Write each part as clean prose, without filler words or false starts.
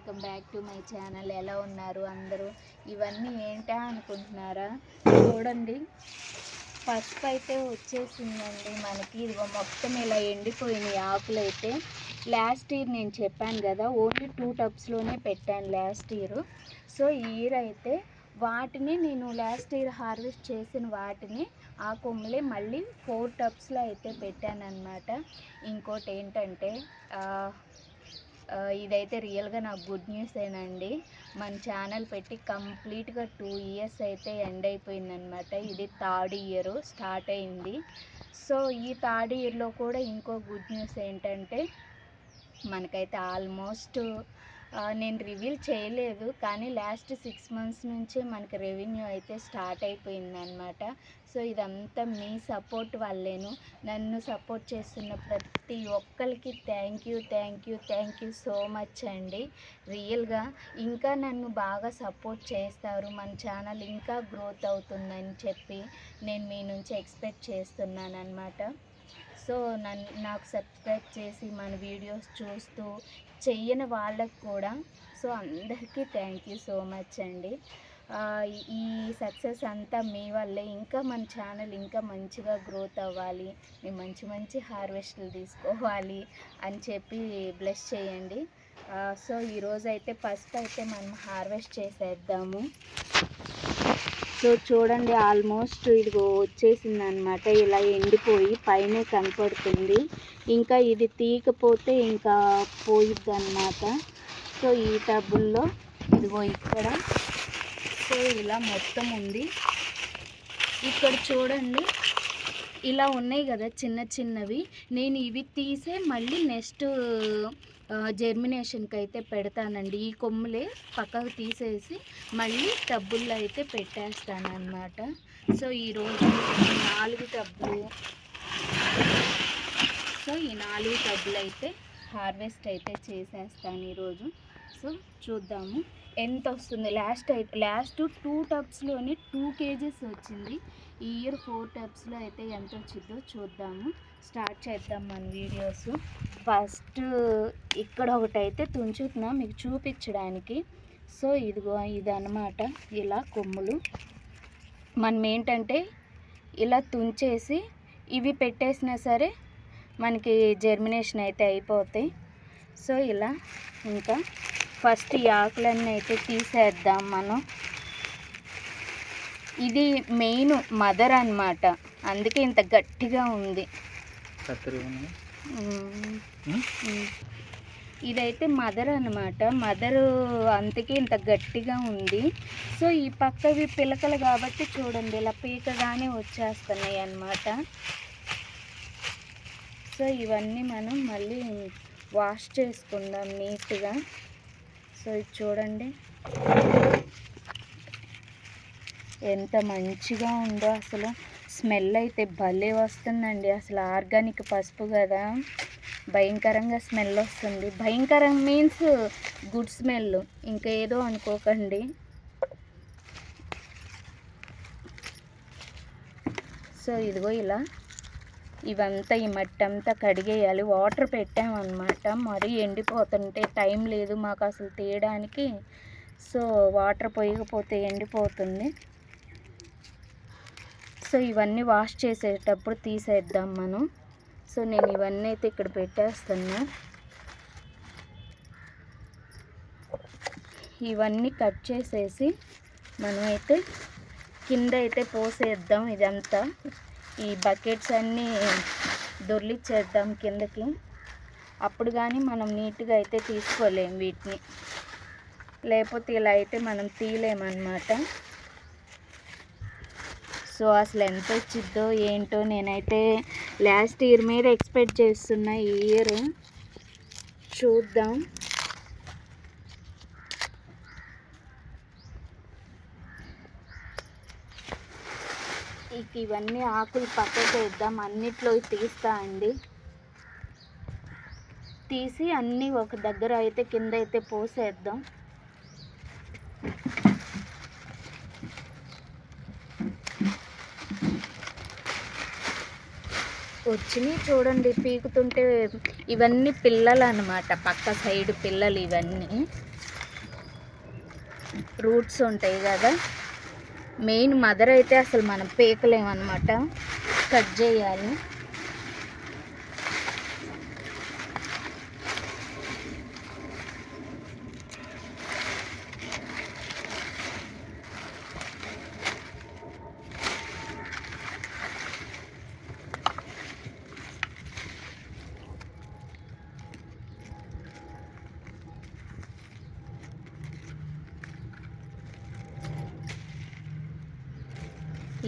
Welcome back to my channel. ఎలా ఉన్నారు అందరూ? ఇవన్నీ ఏంటా అనుకుంటున్నారా? చూడండి, పసుపు అయితే వచ్చేసిందండి మనకి. ఇదిగో మొత్తం ఇలా ఎండిపోయినాయి ఆకులు అయితే. లాస్ట్ ఇయర్ నేను చెప్పాను కదా, ఓన్లీ 2 టబ్స్లోనే పెట్టాను లాస్ట్ ఇయర్. సో ఈ ఇయర్ అయితే వాటిని నేను లాస్ట్ ఇయర్ హార్వెస్ట్ చేసిన వాటిని ఆ కొమ్మలే మళ్ళీ 4 టబ్స్లో అయితే పెట్టాను అన్నమాట. ఇంకోటి ఏంటంటే ఇదైతే రియల్గా నాకు గుడ్ న్యూస్ ఏనండి. మన ఛానల్ పెట్టి కంప్లీట్గా 2 ఇయర్స్ అయితే ఎండ్ అయిపోయిందనమాట. ఇది 3rd ఇయర్ స్టార్ట్ అయింది. సో ఈ 3rd ఇయర్లో కూడా ఇంకో గుడ్ న్యూస్ ఏంటంటే మనకైతే ఆల్మోస్ట్ నేను రివీల్ చేయలేదు, కానీ లాస్ట్ 6 మంత్స్ నుంచే మనకి రెవెన్యూ అయితే స్టార్ట్ అయిపోయిందనమాట. సో ఇదంతా మీ సపోర్ట్ వల్లేను. నన్ను సపోర్ట్ చేస్తున్న ప్రతి ఒక్కరికి థ్యాంక్ యూ సో మచ్ అండి. రియల్గా ఇంకా నన్ను బాగా సపోర్ట్ చేస్తారు, మన ఛానల్ ఇంకా గ్రోత్ అవుతుందని చెప్పి నేను మీ నుంచి ఎక్స్పెక్ట్ చేస్తున్నాను అనమాట. సో నాకు సబ్స్క్రైబ్ చేసి మన వీడియోస్ చూస్తూ చెయ్యని వాళ్ళకు కూడా సో అందరికీ థ్యాంక్ యూ సో మచ్ అండి. ఈ సక్సెస్ అంతా మీ వల్లే. ఇంకా మన ఛానల్ ఇంకా మంచిగా గ్రోత్ అవ్వాలి, మేము మంచి హార్వెస్ట్లు తీసుకోవాలి అని చెప్పి బ్లెస్ చేయండి. సో ఈరోజు అయితే ఫస్ట్ అయితే మనం హార్వెస్ట్ చేసేద్దాము. సో చూడండి, ఆల్మోస్ట్ ఇదిగో వచ్చేసింది అనమాట. ఇలా ఎండిపోయి పైనే కనపడుతుంది. ఇంకా ఇది తీయకపోతే ఇంకా పోయిద్ది అన్నమాట. సో ఈ టబ్బుల్లో ఇదిగో ఇక్కడ సో ఇలా మొత్తం ఉంది. ఇక్కడ చూడండి, ఇలా ఉన్నాయి కదా చిన్నవి. నేను ఇవి తీసే మళ్ళీ నెక్స్ట్ జర్మినేషన్కి అయితే పెడతానండి. ఈ కొమ్ములే పక్కకు తీసేసి మళ్ళీ టబ్బుల్లో అయితే పెట్టేస్తాను అన్నమాట. సో ఈరోజు 4 టబ్బులు, సో ఈ 4 టబ్బులు అయితే హార్వెస్ట్ అయితే చేసేస్తాను ఈరోజు. సో చూద్దాము ఎంత వస్తుంది. లాస్ట్ 2 టబ్స్లోనే 2 kgs వచ్చింది. ఈ ఇయర్ 4 టబ్స్లో అయితే ఎంత వచ్చిందో చూద్దాము. స్టార్ట్ చేద్దాం మన వీడియోస్. ఫస్ట్ ఇక్కడ ఒకటైతే తుంచుతున్నా మీకు చూపించడానికి. సో ఇదిగో ఇదన్నమాట, ఇలా కొమ్ములు. మనం ఏంటంటే ఇలా తుంచేసి ఇవి పెట్టేసినా సరే మనకి జర్మినేషన్ అయితే అయిపోతాయి. సో ఇలా ఇంకా ఫస్ట్ ఈ ఆకులన్నీ అయితే తీసేద్దాం మనం. ఇది మెయిన్ మదర్ అన్నమాట, అందుకే ఇంత గట్టిగా ఉంది. ఇదైతే మదర్ అన్నమాట. మదరు అందుకే ఇంత గట్టిగా ఉంది. సో ఈ పక్కవి పిలకలు కాబట్టి చూడండి ఇలా పీకగానే వచ్చేస్తున్నాయి అన్నమాట. సో ఇవన్నీ మనం మళ్ళీ వాష్ చేసుకుందాం నీట్గా. సో ఇది చూడండి ఎంత మంచిగా ఉందో. అసలు స్మెల్ అయితే భలే వస్తుందండి. అసలు ఆర్గానిక్ పసుపు కదా, భయంకరంగా స్మెల్ వస్తుంది. భయంకరం మీన్స్ గుడ్ స్మెల్, ఇంకా ఏదో అనుకోకండి. సో ఇదిగో ఇలా ఇవంతా ఈ మట్టి అంతా కడిగేయాలి. వాటర్ పెట్టామన్నమాట, మరీ ఎండిపోతుంటే టైం లేదు మాకు అసలు తీయడానికి. సో వాటర్ పోయకపోతే ఎండిపోతుంది. సో ఇవన్నీ వాష్ చేసేటప్పుడు తీసేద్దాం మనం. సో నేను ఇవన్నీ అయితే ఇక్కడ పెట్టేస్తున్నా. ఇవన్నీ కట్ చేసేసి మనమైతే కింద అయితే పోసేద్దాం. ఇదంతా ఈ బకెట్స్ అన్నీ దొర్లిచ్చేద్దాం కిందకి. అప్పుడు కానీ మనం నీట్గా అయితే తీసుకోలేము వీటిని, లేకపోతే ఇలా అయితే మనం తీయలేమన్నమాట. సో అసలు ఎంత వచ్చిద్దో ఏంటో, నేనైతే లాస్ట్ ఇయర్ మీద ఎక్స్పెక్ట్ చేస్తున్నా. ఈ ఇయర్ చూద్దాం. ఇవన్నీ ఆకులు పక్కకు వేద్దాం. అన్నిట్లో తీస్తా అండి. తీసి అన్నీ ఒక దగ్గర అయితే కింద అయితే పోసేద్దాం. వచ్చినాయి చూడండి పీకుతుంటే. ఇవన్నీ పిల్లలు అన్నమాట, పక్క సైడ్ పిల్లలు. ఇవన్నీ రూట్స్ ఉంటాయి కదా. మెయిన్ మదర్ అయితే అసలు మనం పీకలేమన్నమాట, కట్ చేయాలి.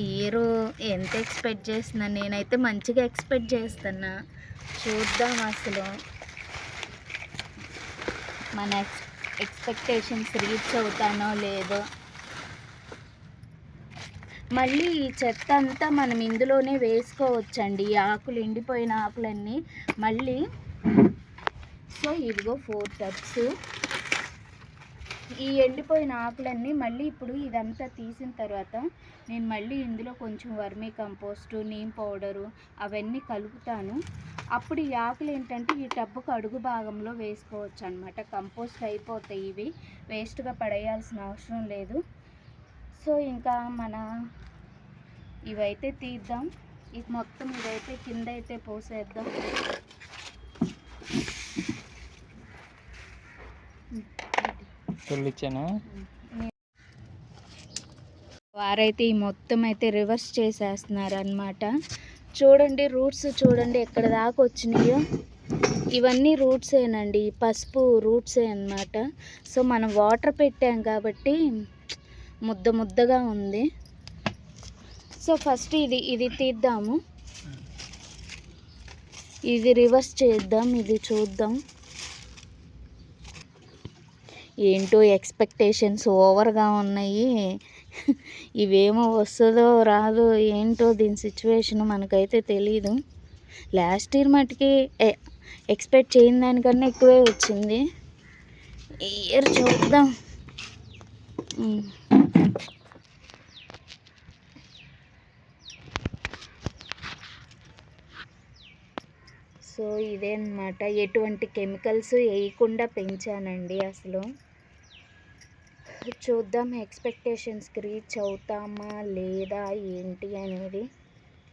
ఈ ఇయర్ ఎంత ఎక్స్పెక్ట్ చేస్తున్నా, నేనైతే మంచిగా ఎక్స్పెక్ట్ చేస్తున్నా. చూద్దాం అసలు మన ఎక్స్పెక్టేషన్స్ రీచ్ అవుతానో లేదో. మళ్ళీ ఈ చెత్త అంతా మనం ఇందులోనే వేసుకోవచ్చండి, ఈ ఆకులు, ఎండిపోయిన ఆకులన్నీ మళ్ళీ. సో ఇదిగో 4 టబ్స్. ఈ ఎండిపోయిన ఆకులన్నీ మళ్ళీ ఇప్పుడు ఇదంతా తీసిన తర్వాత నేను మళ్ళీ ఇందులో కొంచెం వర్మీ కంపోస్టు, నీమ్ పౌడరు అవన్నీ కలుపుతాను. అప్పుడు ఈ ఆకులు ఏంటంటే ఈ టబ్బుకు అడుగు భాగంలో వేసుకోవచ్చు అనమాట. కంపోస్ట్ అయిపోతాయి, ఇవి వేస్ట్గా పడేయాల్సిన అవసరం లేదు. సో ఇంకా మన ఇవైతే తీద్దాం. ఇది మొత్తం ఇదైతే కింద అయితే పోసేద్దాం. వారైతే ఈ మొత్తం అయితే రివర్స్ చేసేస్తున్నారు అన్నమాట. చూడండి రూట్స్ చూడండి ఎక్కడ దాకా వచ్చినాయో. ఇవన్నీ రూట్సేనండి, పసుపు రూట్సే అన్నమాట. సో మనం వాటర్ పెట్టాం కాబట్టి ముద్ద ముద్దగా ఉంది. సో ఫస్ట్ ఇది తీద్దాము, ఇది రివర్స్ చేద్దాం, ఇది చూద్దాం. ఏంటో ఎక్స్పెక్టేషన్స్ ఓవర్గా ఉన్నాయి. ఇవేమో వస్తుందో రాదో ఏంటో, దీని సిచ్యువేషన్ మనకైతే తెలీదు. లాస్ట్ ఇయర్ మటుకి ఎక్స్పెక్ట్ చేయని దానికన్నా ఎక్కువే వచ్చింది. ఈ ఇయర్ చూద్దాం. సో ఇదే అన్నమాట, ఎటువంటి కెమికల్స్ వేయకుండా పెంచానండి అసలు. చూద్దాం ఎక్స్పెక్టేషన్స్కి రీచ్ అవుతామా లేదా ఏంటి అనేది.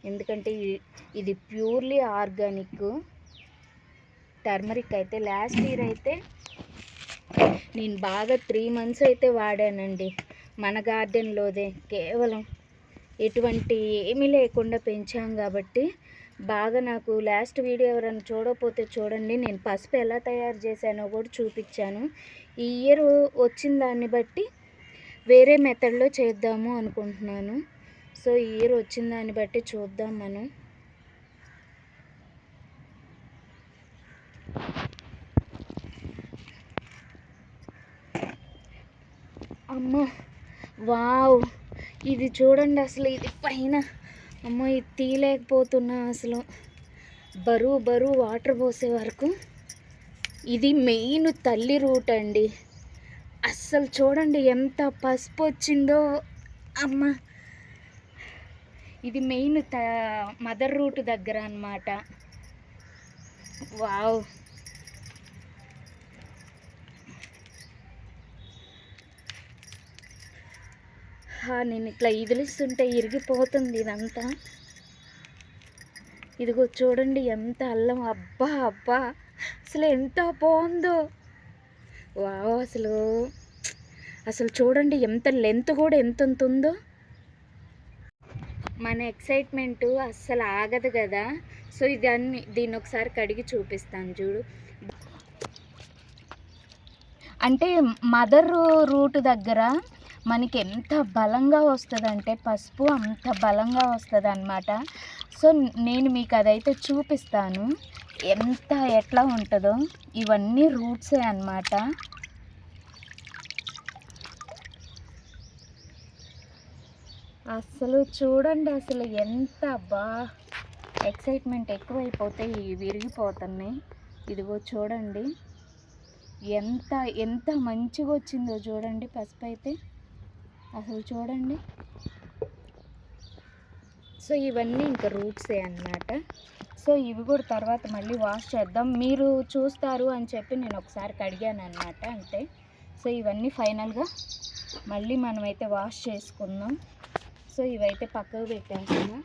ఎందుకంటే ఇది ప్యూర్లీ ఆర్గానిక్ టర్మరిక్. అయితే లాస్ట్ ఇయర్ అయితే నేను బాగా 3 months అయితే వాడానండి, మన గార్డెన్లోదే. కేవలం ఎటువంటి ఏమీ లేకుండా పెంచాం కాబట్టి బాగా. నాకు లాస్ట్ వీడియో ఎవరైనా చూడకపోతే చూడండి, నేను పసుపు ఎలా తయారు చేశానో కూడా చూపించాను. ఈ ఇయర్ వచ్చిన దాన్ని బట్టి వేరే మెథడ్లో చేద్దాము అనుకుంటున్నాను. సో ఈ ఇయర్ వచ్చిన దాన్ని బట్టి చూద్దాం మనం. అమ్మ వావ్, ఇది చూడండి అసలు. ఇది పైన అమ్మ ఇది తీయలేకపోతున్నా అసలు, బరువు వాటర్ పోసే వరకు. ఇది మెయిన్ తల్లి రూట్ అండి. అస్సలు చూడండి ఎంత పసుపు వచ్చిందో అమ్మ. ఇది మెయిన్ మదర్ రూట్ దగ్గర అన్నమాట. వావ్, నేను ఇట్లా ఇదిలిస్తుంటే ఇరిగిపోతుంది ఇదంతా. ఇదిగో చూడండి ఎంత అల్లం. అబ్బా అసలు ఎంత బాగుందో. వావ్, అసలు చూడండి ఎంత లెంత్ కూడా ఎంత ఉందో. మన ఎక్సైట్మెంటు అస్సలు ఆగదు కదా. సో దీన్ని ఒకసారి కడిగి చూపిస్తాను చూడు. అంటే మదర్ రూట్ దగ్గర మనకి ఎంత బలంగా వస్తుందంటే పసుపు అంత బలంగా వస్తుంది అన్నమాట. సో నేను మీకు అదైతే చూపిస్తాను ఎట్లా ఉంటుందో. ఇవన్నీ రూట్సే అన్నమాట. అసలు చూడండి అసలు ఎంత ఎక్సైట్మెంట్ ఎక్కువైపోతే విరిగిపోతున్నాయి. ఇదిగో చూడండి ఎంత మంచిగా వచ్చిందో చూడండి పసుపు అయితే. అసలు చూడండి. సో ఇవన్నీ ఇంకా రూట్సే అన్నమాట. సో ఇవి కూడా తర్వాత మళ్ళీ వాష్ చేద్దాం, మీరు చూస్తారు అని చెప్పి నేను ఒకసారి కడిగాను అనమాట అంతే. సో ఇవన్నీ ఫైనల్గా మళ్ళీ మనమైతే వాష్ చేసుకుందాం. సో ఇవైతే పక్కకు పెట్టేస్తున్నా.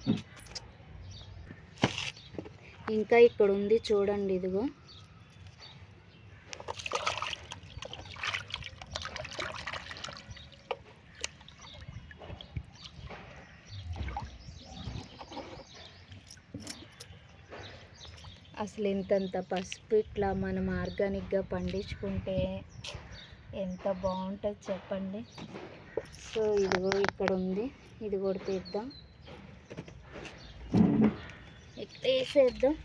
ఇంకా ఇక్కడ ఉంది చూడండి, ఇదిగో అసలు ఇంతంత పసుపు ఇట్లా మనం ఆర్గానిక్గా పండించుకుంటే ఎంత బాగుంటుంది చెప్పండి. సో ఇదిగో ఇక్కడ ఉంది, ఇది కూడా తీద్దాం, ఇక్కడ వేసేద్దాం.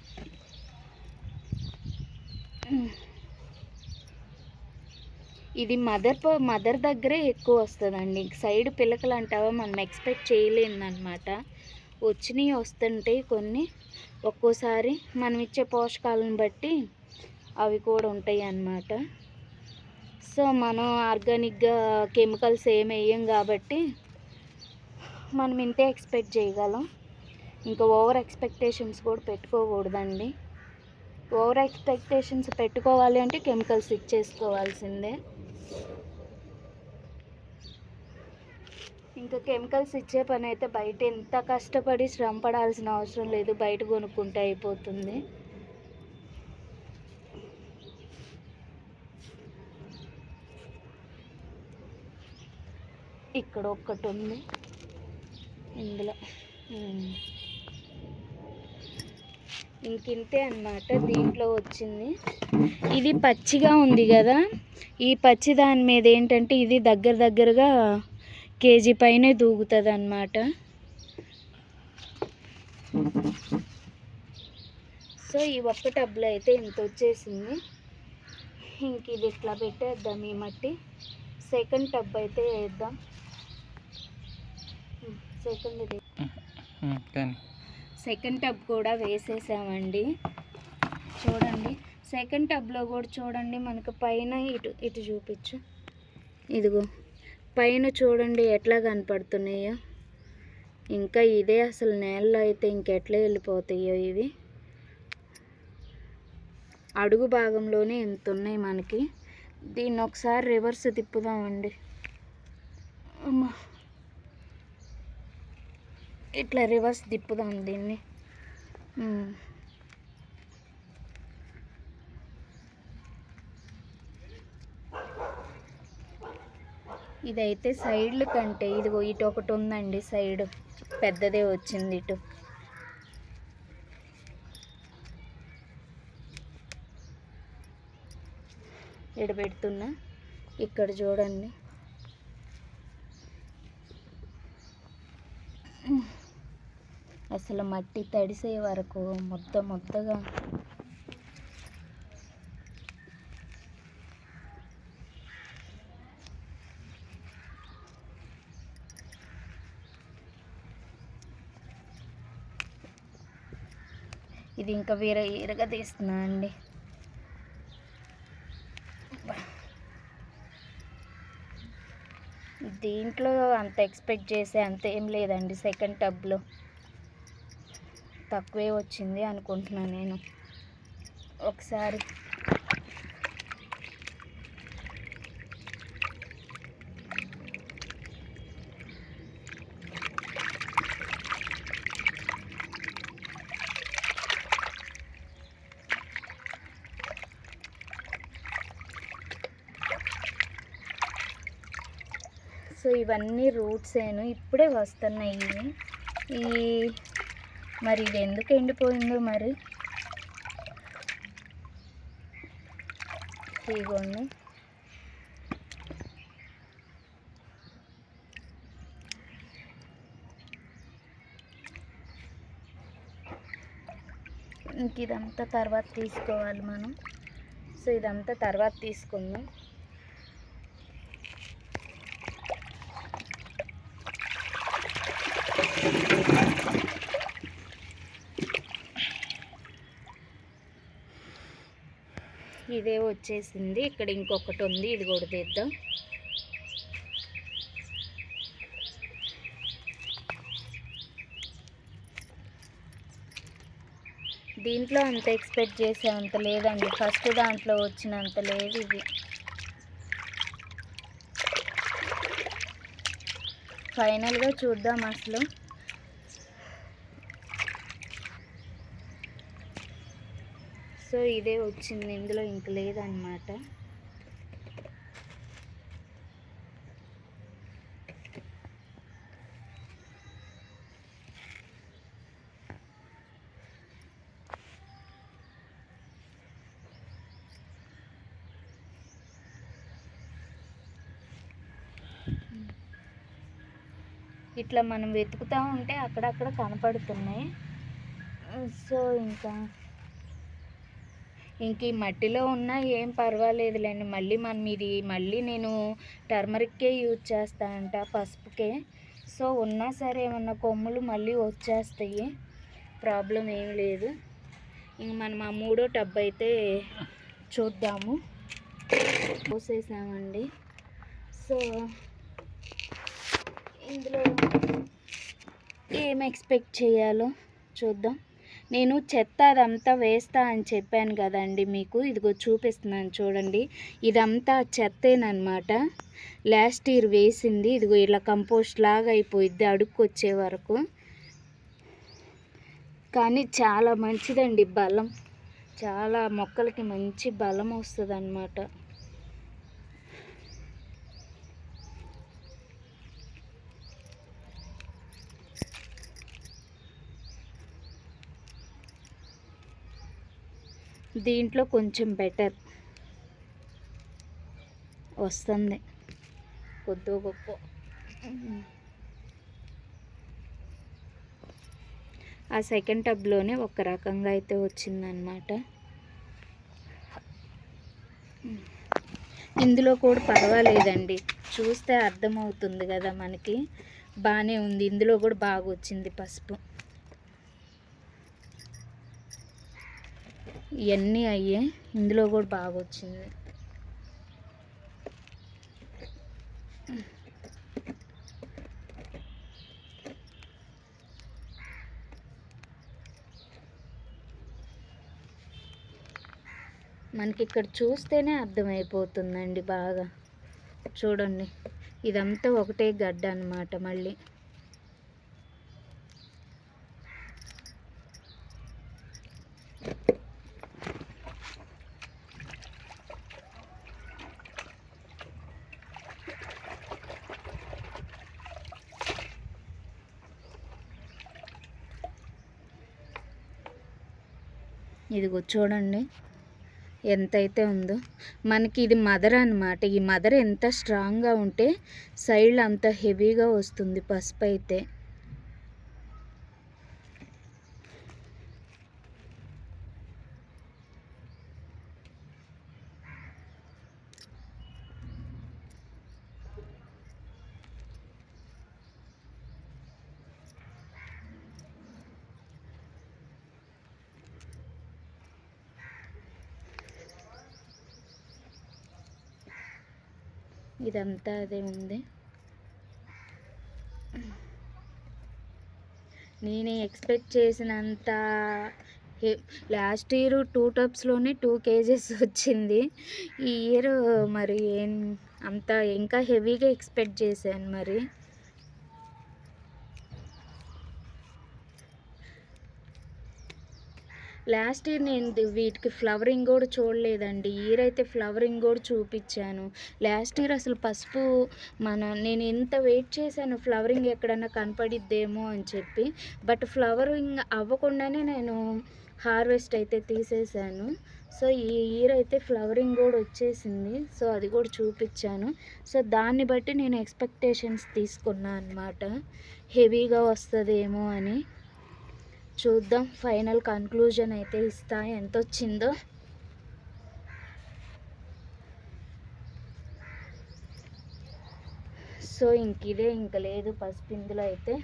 ఇది మదర్ దగ్గరే ఎక్కువ వస్తుందండి. సైడ్ పిలకలు అంటావా మనం ఎక్స్పెక్ట్ చేయలేదన్నమాట. వచ్చినాయి వస్తుంటాయి కొన్ని, ఒక్కోసారి మనం ఇచ్చే పోషకాలను బట్టి అవి కూడా ఉంటాయి అన్నమాట. సో మనం ఆర్గానిక్గా కెమికల్స్ ఏమి వేయం కాబట్టి మనం ఇంతే ఎక్స్పెక్ట్ చేయగలం. ఇంకా ఓవర్ ఎక్స్పెక్టేషన్స్ కూడా పెట్టుకోకూడదండి. ఓవర్ ఎక్స్పెక్టేషన్స్ పెట్టుకోవాలి అంటే కెమికల్స్ ఇచ్చేసుకోవాల్సిందే. ఇంకా కెమికల్స్ ఇచ్చే పని అయితే బయట ఎంత కష్టపడి శ్రమ పడాల్సిన అవసరం లేదు, బయట కొనుక్కుంటే అయిపోతుంది. ఇక్కడ ఒక్కటి ఉంది ఇందులో, ఇంకింతే అన్నమాట దీంట్లో వచ్చింది. ఇది పచ్చిగా ఉంది కదా, ఈ పచ్చి దాని మీద ఏంటంటే ఇది దగ్గరగా కేజీ పైనే దూగుతుంది అన్నమాట. సో ఈ ఒక్క టబ్లో అయితే ఇంత వచ్చేసింది. ఇంక ఇది ఇట్లా పెట్టేద్దాం ఈ మట్టి. సెకండ్ టబ్ అయితే వేద్దాం. సెకండ్ టబ్ కూడా వేసేసామండి. చూడండి సెకండ్ టబ్లో కూడా చూడండి మనకు పైన ఇటు చూపించు, ఇదిగో పైన చూడండి ఎట్లా కనపడుతున్నాయో. ఇంకా ఇదే అసలు నేలలో అయితే ఇంకెట్లా వెళ్ళిపోతాయో ఇవి. అడుగు భాగంలోనే ఎంత ఉన్నాయి మనకి. దీన్ని ఒకసారి రివర్స్ తిప్పుదామండి. అమ్మా ఇట్లా రివర్స్ తిప్పుదాం దీన్ని. ఇదైతే సైడ్లు కంటే ఇదిగో ఇటు ఒకటి ఉందండి, సైడ్ పెద్దదే వచ్చింది. ఇటు పెడుతున్నా, ఇక్కడ చూడండి. అసలు మట్టి తడిసే వరకు ముద్దగా ఇది ఇంకా వేరే తీస్తున్నా అండి. దీంట్లో అంత ఎక్స్పెక్ట్ చేసే అంత ఏం లేదండి. సెకండ్ టబ్లో తక్కువే వచ్చింది అనుకుంటున్నాను నేను. ఒకసారి సో ఇవన్నీ రూట్స్ ఇప్పుడే వస్తున్నాయి. మరి ఇది ఎందుకు ఎండిపోయిందో మరి. ఇదిగోండి ఇంక ఇదంతా తర్వాత తీసుకోవాలి మనం. సో ఇదంతా తర్వాత తీసుకుందాం. ఇదే వచ్చేసింది. ఇక్కడ ఇంకొకటి ఉంది, ఇది కూడా తీద్దాం. దీంట్లో అంత ఎక్స్పెక్ట్ చేసే అంత లేదండి, ఫస్ట్ దాంట్లో వచ్చినంత లేదు ఇది. ఫైనల్గా చూద్దాం అసలు. సో ఇదే వచ్చింది, ఇందులో ఇంక లేదన్నమాట. ఇట్లా మనం వెతుకుతూ ఉంటే అక్కడక్కడ కనపడుతున్నాయి. సో ఇంకా ఈ మట్టిలో ఉన్నా ఏం పర్వాలేదులేండి. మళ్ళీ నేను టర్మరిక్కే యూజ్ చేస్తా అంట, పసుపుకే. సో ఉన్నా సరే ఏమన్నా కొమ్ములు మళ్ళీ వచ్చేస్తాయి, ప్రాబ్లం ఏం లేదు. ఇంక మనం ఆ 3వ టబ్ అయితే చూద్దాము. పోసేసామండి. సో ఇందులో ఏం ఎక్స్పెక్ట్ చేయాలో చూద్దాం. నేను చెత్త అదంతా వేస్తా అని చెప్పాను కదండి మీకు, ఇదిగో చూపిస్తున్నాను చూడండి. ఇదంతా చెత్తేనమాట, లాస్ట్ ఇయర్ వేసింది. ఇదిగో ఇలా కంపోస్ట్ లాగా అయిపోయిద్ది అడుక్కొచ్చే వరకు. కానీ చాలా మంచిదండి, బలం, చాలా మొక్కలకి మంచి బలం వస్తుంది అన్నమాట. దీంట్లో కొంచెం బెటర్ వస్తుంది, కొద్దో గొప్ప. ఆ సెకండ్ టబ్లోనే ఒక రకంగా అయితే వచ్చిందనమాట. ఇందులో కూడా పర్వాలేదండి, చూస్తే అర్థమవుతుంది కదా మనకి, బాగానే ఉంది. ఇందులో కూడా బాగా వచ్చింది పసుపు. ఇవన్నీ అయ్యే, ఇందులో కూడా బాగా వచ్చింది. మనకి ఇక్కడ చూస్తేనే అర్థమైపోతుందండి బాగా. చూడండి, ఇదంతా ఒకటే గడ్డ అన్నమాట. మళ్ళీ ఇదిగో చూడండి ఎంతైతే ఉందో. మనకి ఇది మదర్ అన్నమాట. ఈ మదర్ ఎంత స్ట్రాంగ్గా ఉంటే సైడ్లో అంత హెవీగా వస్తుంది పసుపు అయితే. ఇదంతా అదే ఉంది. నేను ఎక్స్పెక్ట్ చేసినంత లాస్ట్ ఇయర్ 2 టబ్స్లోనే 2 kgs వచ్చింది. ఈ ఇయర్ మరి అంత ఇంకా హెవీగా ఎక్స్పెక్ట్ చేశాను. మరి లాస్ట్ ఇయర్ నేను వీటికి ఫ్లవరింగ్ కూడా చూడలేదండి. ఈ ఇయర్ అయితే ఫ్లవరింగ్ కూడా చూపించాను. లాస్ట్ ఇయర్ అసలు పసుపు నేను ఎంత వెయిట్ చేశాను ఫ్లవరింగ్ ఎక్కడన్నా కనపడిద్దేమో అని చెప్పి. బట్ ఫ్లవరింగ్ అవ్వకుండానే నేను హార్వెస్ట్ అయితే తీసేసాను. సో ఈ ఇయర్ అయితే ఫ్లవరింగ్ కూడా వచ్చేసింది. సో అది కూడా చూపించాను. సో దాన్ని బట్టి నేను ఎక్స్పెక్టేషన్స్ తీసుకున్నాను అన్నమాట, హెవీగా వస్తుందేమో అని. చూద్దాం, ఫైనల్ కన్క్లూజన్ అయితే ఇస్తా ఎంత వచ్చిందో. సో ఇంక లేదు పసుపు ఇందులో అయితే.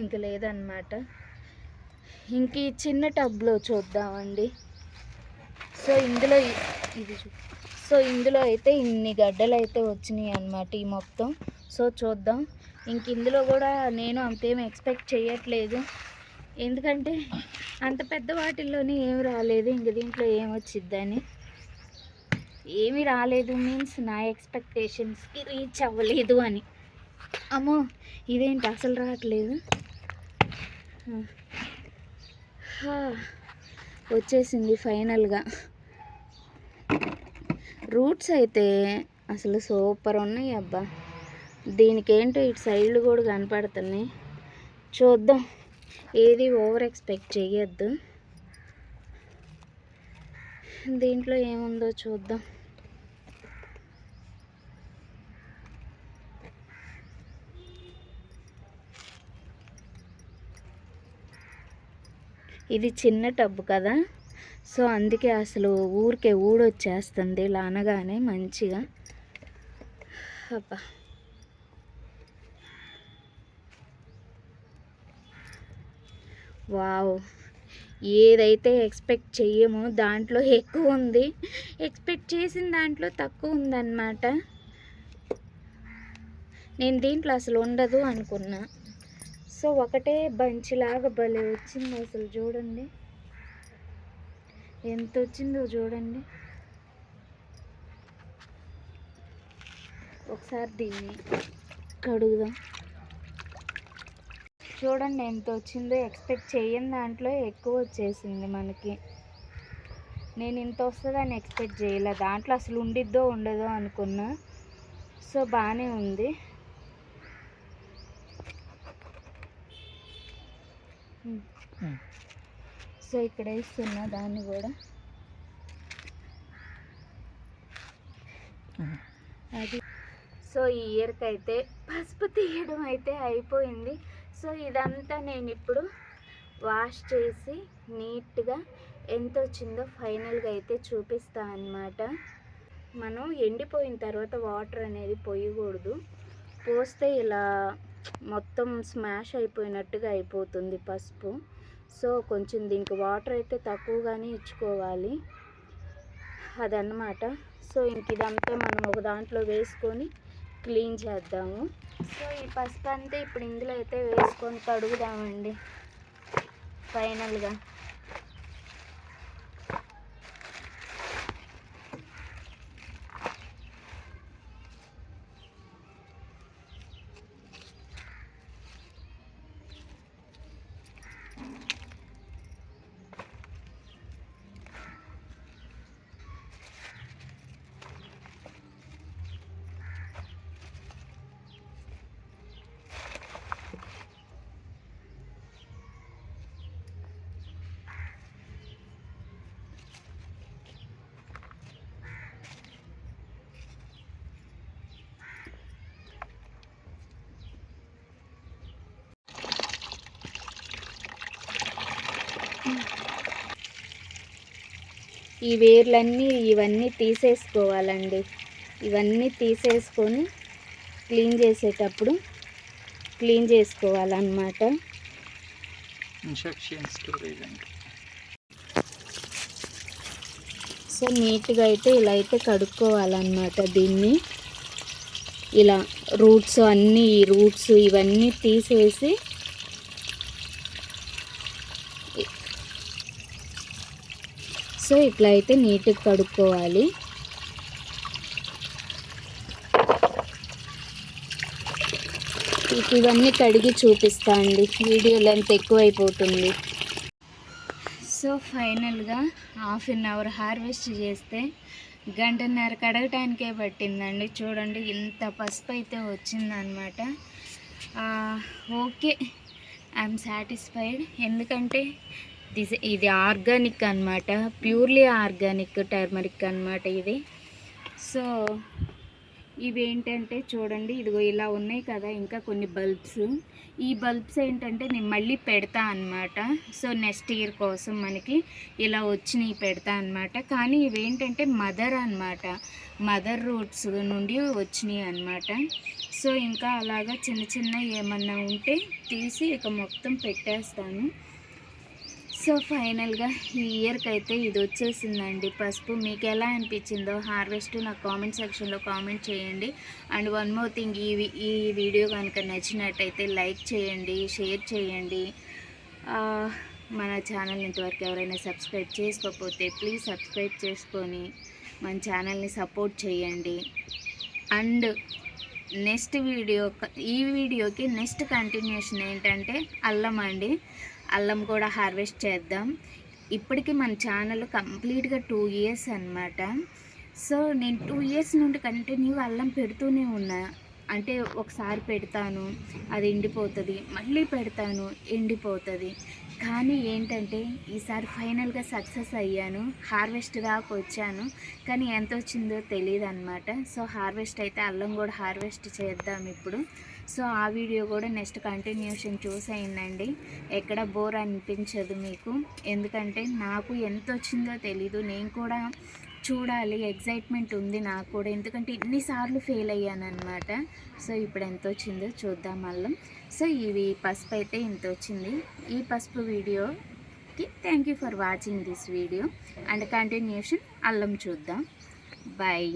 ఇంక లేదన్నమాట. ఇంక ఈ చిన్న టబ్లో చూద్దామండి. సో ఇందులో ఇది సో ఇందులో అయితే ఇన్ని గడ్డలు అయితే వచ్చినాయి అన్నమాట ఈ మొత్తం. సో చూద్దాం. ఇంక ఇందులో కూడా నేను అంతేం ఎక్స్పెక్ట్ చేయట్లేదు, ఎందుకంటే అంత పెద్ద వాటిల్లోనే ఏమి రాలేదు. ఇంక దీంట్లో ఏమొచ్చిద్దని, ఏమీ రాలేదు మీన్స్ నా ఎక్స్పెక్టేషన్స్కి రీచ్ అవ్వలేదు అని. అమ్మో ఇదేంటి అసలు రావట్లేదు. వచ్చేసింది ఫైనల్గా. రూట్స్ అయితే అసలు సూపర్ ఉన్నాయి అబ్బా. దీనికి ఏంటో ఇటు సైడ్లు కూడా కనపడుతున్నాయి. చూద్దాం, ఏది ఓవర్ ఎక్స్పెక్ట్ చేయొద్దు. దీంట్లో ఏముందో చూద్దాం. ఇది చిన్న టబ్బు కదా, సో అందుకే అసలు ఊరికే ఊడొచ్చేస్తుంది ఇలా అనగానే మంచిగా. అబ్బా వావ్, ఏదైతే ఎక్స్పెక్ట్ చెయ్యమో దాంట్లో ఎక్కువ ఉంది, ఎక్స్పెక్ట్ చేసిన దాంట్లో తక్కువ ఉందన్నమాట. నేను దీంట్లో అసలు ఉండదు అనుకున్నా. సో ఒకటే బంచ్ లాగా భలే వచ్చింది అసలు. చూడండి ఎంత వచ్చిందో చూడండి. ఒకసారి దీన్ని కడుగుదాం. చూడండి ఎంత వచ్చిందో. ఎక్స్పెక్ట్ చేయని దాంట్లో ఎక్కువ వచ్చేసింది మనకి. నేను ఇంత వస్తుందని ఎక్స్పెక్ట్ చేయలే. దాంట్లో అసలు ఉండిద్దో ఉండదో అనుకున్నా. సో బాగానే ఉంది. సో ఇక్కడ వేస్తున్నా దాన్ని కూడా. అది సో ఈ ఇయర్కి అయితే పసుపు తీయడం అయితే అయిపోయింది. సో ఇదంతా నేను ఇప్పుడు వాష్ చేసి నీట్గా ఎంత వచ్చిందో ఫైనల్గా అయితే చూపిస్తా అన్నమాట. మనం ఎండిపోయిన తర్వాత వాటర్ అనేది పోయకూడదు. పోస్తే ఇలా మొత్తం స్మాష్ అయిపోయినట్టుగా అయిపోతుంది పసుపు. సో కొంచెం దీనికి వాటర్ అయితే తక్కువగానే ఇచ్చుకోవాలి అదన్నమాట. సో ఇంక ఇదంతా మనం ఒక దాంట్లో వేసుకొని క్లీన్ చేద్దాము. సో ఈ పసుపు అంతా ఇప్పుడు ఇందులో అయితే వేసుకొని కడుగుదామండి ఫైనల్గా. ఈ వేర్లన్నీ ఇవన్నీ తీసేసుకోవాలండి. ఇవన్నీ తీసేసుకొని క్లీన్ చేసేటప్పుడు క్లీన్ చేసుకోవాలన్నమాట. సో నీట్గా అయితే ఇలా అయితే కడుక్కోవాలన్నమాట దీన్ని. ఇలా రూట్స్ అన్నీ, ఈ రూట్స్ ఇవన్నీ తీసేసి సో ఇట్లా అయితే నీట్గా కడుక్కోవాలి. ఇవన్నీ కడిగి చూపిస్తా అండి, వీడియో లెంత్ ఎక్కువైపోతుంది. సో ఫైనల్గా 1/2 అవర్ హార్వెస్ట్ చేస్తే 1.5 గంట కడగటానికే పట్టిందండి. చూడండి ఇంత పసుపు అయితే వచ్చిందనమాట. Okay, I'm satisfied. ఎందుకంటే ఇది ఆర్గానిక్ అన్నమాట, ప్యూర్లీ ఆర్గానిక్ టర్మరిక్ అన్నమాట ఇది. సో ఇవేంటంటే చూడండి, ఇదిగో ఇలా ఉన్నాయి కదా ఇంకా కొన్ని బల్బ్స్. ఈ బల్బ్స్ ఏంటంటే నేను మళ్ళీ పెడతా అన్నమాట. సో నెక్స్ట్ ఇయర్ కోసం మనకి ఇలా వచ్చినాయి పెడతా అన్నమాట. కానీ ఇవేంటంటే మదర్ అన్నమాట, మదర్ రూట్స్ నుండి వచ్చినాయి అన్నమాట. సో ఇంకా అలాగా చిన్న చిన్న ఏమన్నా ఉంటే తీసి ఇక మొత్తం పెట్టేస్తాను. సో సో ఫైనల్గా ఈ ఇయర్కి అయితే ఇది వచ్చేసిందండి పసుపు. మీకు ఎలా అనిపించిందో హార్వెస్ట్ నాకు కామెంట్ సెక్షన్లో కామెంట్ చేయండి. అండ్ వన్ మోర్ థింగ్, ఈ వీడియో కనుక నచ్చినట్టయితే లైక్ చేయండి, షేర్ చేయండి. మన ఛానల్ ఇంతవరకు ఎవరైనా సబ్స్క్రైబ్ చేసుకోకపోతే ప్లీజ్ సబ్స్క్రైబ్ చేసుకొని మన ఛానల్ని సపోర్ట్ చేయండి. అండ్ నెక్స్ట్ ఈ వీడియోకి నెక్స్ట్ కంటిన్యూషన్ ఏంటంటే అల్లం అండి. అల్లం కూడా హార్వెస్ట్ చేద్దాం. ఇప్పటికీ మన ఛానల్ కంప్లీట్గా 2 years అనమాట. సో నేను 2 years నుండి కంటిన్యూగా అల్లం పెడుతూనే ఉన్నా. అంటే ఒకసారి పెడతాను, అది ఎండిపోతుంది, మళ్ళీ పెడతాను, ఎండిపోతుంది. కానీ ఏంటంటే ఈసారి ఫైనల్గా సక్సెస్ అయ్యాను. హార్వెస్ట్ దాకా వచ్చాను, కానీ ఎంత వచ్చిందో తెలియదు అనమాట. సో హార్వెస్ట్ అయితే అల్లం కూడా హార్వెస్ట్ చేద్దాం ఇప్పుడు. సో ఆ వీడియో కూడా నెక్స్ట్ కంటిన్యూషన్ చూసేయండి. ఎక్కడ బోర్ అనిపించదు మీకు, ఎందుకంటే నాకు ఎంత వచ్చిందో తెలీదు. నేను కూడా చూడాలి, ఎగ్జైట్మెంట్ ఉంది నాకు కూడా, ఎందుకంటే ఇన్నిసార్లు ఫెయిల్ అయ్యానమాట. సో ఇప్పుడు ఎంత వచ్చిందో చూద్దాం అల్లం. సో ఇవి పసుపు అయితే ఇంత వచ్చింది. ఈ పసుపు వీడియోకి thank you for watching this video. And continuation అల్లం చూద్దాం. బాయ్.